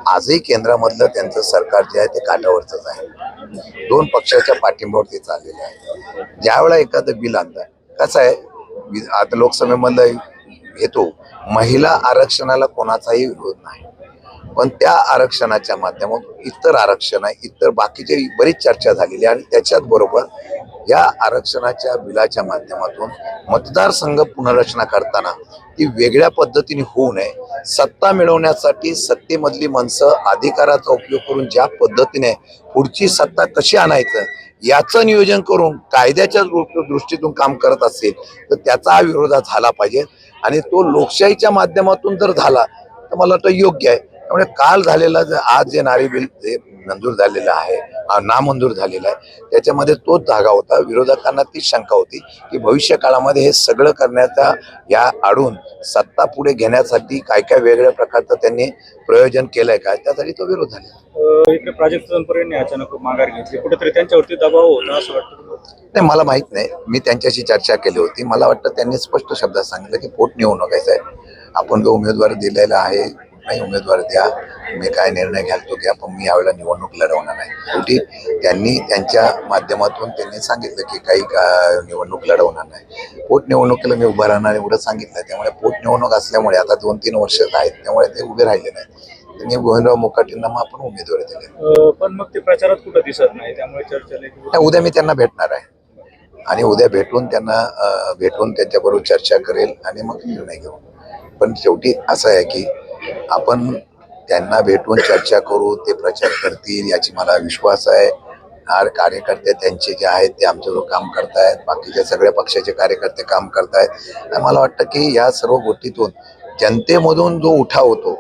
आजही केंद्रामधलं त्यांचं सरकार जे आहे ते काठावरचंच आहे. दोन पक्षाच्या पाठिंब्यावर ते चाललेलं आहे. ज्यावेळेला एखादं बिल आणतात, कसं आहे, आता लोकसभेमधलं येतो, महिला आरक्षणाला कोणाचाही विरोध नाही, पण त्या आरक्षणाच्या माध्यमातून इतर आरक्षण आहे, इतर बाकीचे बरीच चर्चा झालेली आहे आणि त्याच्याच बरोबर या आरक्षणाच्या बिलाच्या माध्यमातून मतदारसंघ पुनर्रचना करताना ती वेगळ्या पद्धतीने होऊ नये, सत्ता मिळवण्यासाठी सत्तेमधली माणसं अधिकाराचा उपयोग करून ज्या पद्धतीने पुढची सत्ता कशी आणायचं याचं नियोजन करून कायद्याच्या दृष्टीतून काम करत असेल तर त्याचा हा विरोध झाला पाहिजे आणि तो लोकशाहीच्या माध्यमातून जर झाला तर मला वाटतं योग्य आहे. त्यामुळे काल झालेला आज जे नारी बिल मंजूर झालेलं आहे, नामंजूर झालेला आहे, त्याच्यामध्ये तोच धागा होता. विरोधकांना ती शंका होती की भविष्य काळामध्ये हे सगळं करण्याचा या आडून सत्ता पुढे घेण्यासाठी काय काय वेगळ्या प्रकारचं त्यांनी प्रयोजन केलंय का, त्यासाठी तो विरोध झाला. इकडे प्राजक्त तनपुरेंनी अचानक माघार घेतली, कुठेतरी त्यांच्यावरती दबाव होता असं वाटतं? नाही, मला माहित नाही. मी त्यांच्याशी चर्चा केली होती. मला वाटतं त्यांनी स्पष्ट शब्दात सांगितलं की पोटनिवडणुकायचं आहे, आपण जो उमेदवार दिलेला आहे नाही उमेदवार द्या, मी काय निर्णय घ्यालतो की आपण मी यावेळेला निवडणूक लढवणार नाही. शेवटी त्यांनी त्यांच्या माध्यमातून त्यांनी सांगितलं की काही निवडणूक लढवणार नाही, पोटनिवडणुकीला मी उभं राहणार एवढं सांगितलं. त्यामुळे पोटनिवडणूक असल्यामुळे आता 2-3 वर्ष आहेत, त्यामुळे ते उभे राहिले नाही. त्यांनी गोविंदराव मुकाटेंना मग आपण उमेदवारी दिली. पण मग ते प्रचारात कुठं दिसत नाही, त्यामुळे चर्चा उद्या मी त्यांना भेटणार आहे आणि उद्या भेटून त्यांना भेटून त्यांच्याबरोबर चर्चा करेल आणि मग निर्णय घेऊ. पण शेवटी असं आहे की आपण त्यांना भेटून चर्चा करू, ते प्रचार करतील याची मला विश्वास आहे. कार्यकर्ते त्यांचे जे आहेत ते आमच्याबरोबर काम करतायत, बाकीच्या सगळ्या पक्षाचे कार्यकर्ते काम करतायत. मला वाटतं की या सर्व गोष्टीतून जनतेमधून जो उठाव होतो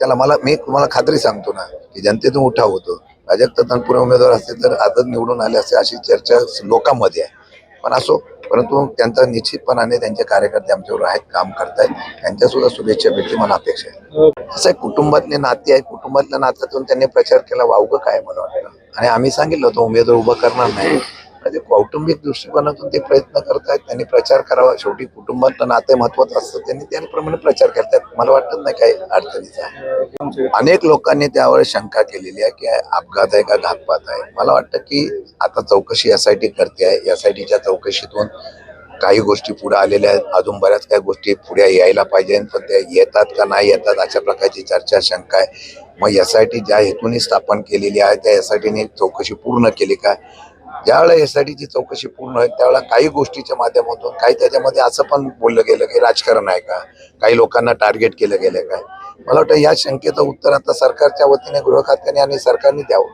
त्याला मी तुम्हाला खात्री सांगतो ना की जनतेतून उठाव होतो. प्राजक्त तनपुरे उमेदवार असते तर आजच निवडून आले असे अशी चर्चा लोकांमध्ये आहे. पण असो, परंतु त्यांचा निश्चितपणाने त्यांचे कार्यकर्ते आमच्याबरोबर आहेत, काम करतायत, त्यांच्या सुद्धा शुभेच्छा भेटली मला अपेक्षा आहे. असं आहे, कुटुंबातले नाते आहे, कुटुंबातल्या नात्यातून त्यांनी प्रचार केला, वावगं काय मला वाटतं. आणि आम्ही सांगितलं होतं उमेदवार उभं करणार नाही, म्हणजे कौटुंबिक दृष्टिकोनातून ते प्रयत्न करतायत, त्यांनी प्रचार करावा. शेवटी कुटुंबातलं नाते महत्वाचं असतं, त्यांनी त्याप्रमाणे प्रचार करतायत. मला वाटत नाही काही अडचणीचं आहे. अनेक लोकांनी त्यावर शंका केलेली आहे की अपघात आहे का घातपात आहे. मला वाटतं की आता चौकशी SIT करते आहे, SITच्या चौकशीतून काही गोष्टी पुढे आलेल्या आहेत, अजून बऱ्याच काही गोष्टी पुढे यायला पाहिजे, पण त्या येतात का नाही येतात अशा प्रकारची चर्चा शंका आहे. मग SIT ज्या हेतूने स्थापन केलेली आहे त्या SITने चौकशी पूर्ण केली का? ज्यावेळेला SITची चौकशी पूर्ण होईल त्यावेळेला काही गोष्टीच्या माध्यमातून काही त्याच्यामध्ये असं पण बोललं गेलं की राजकारण आहे का, काही लोकांना टार्गेट केलं गेलं काय. मला वाटतं या शंकेचं उत्तर आता सरकारच्या वतीने गृह खात्याने आणि सरकारने द्यावं.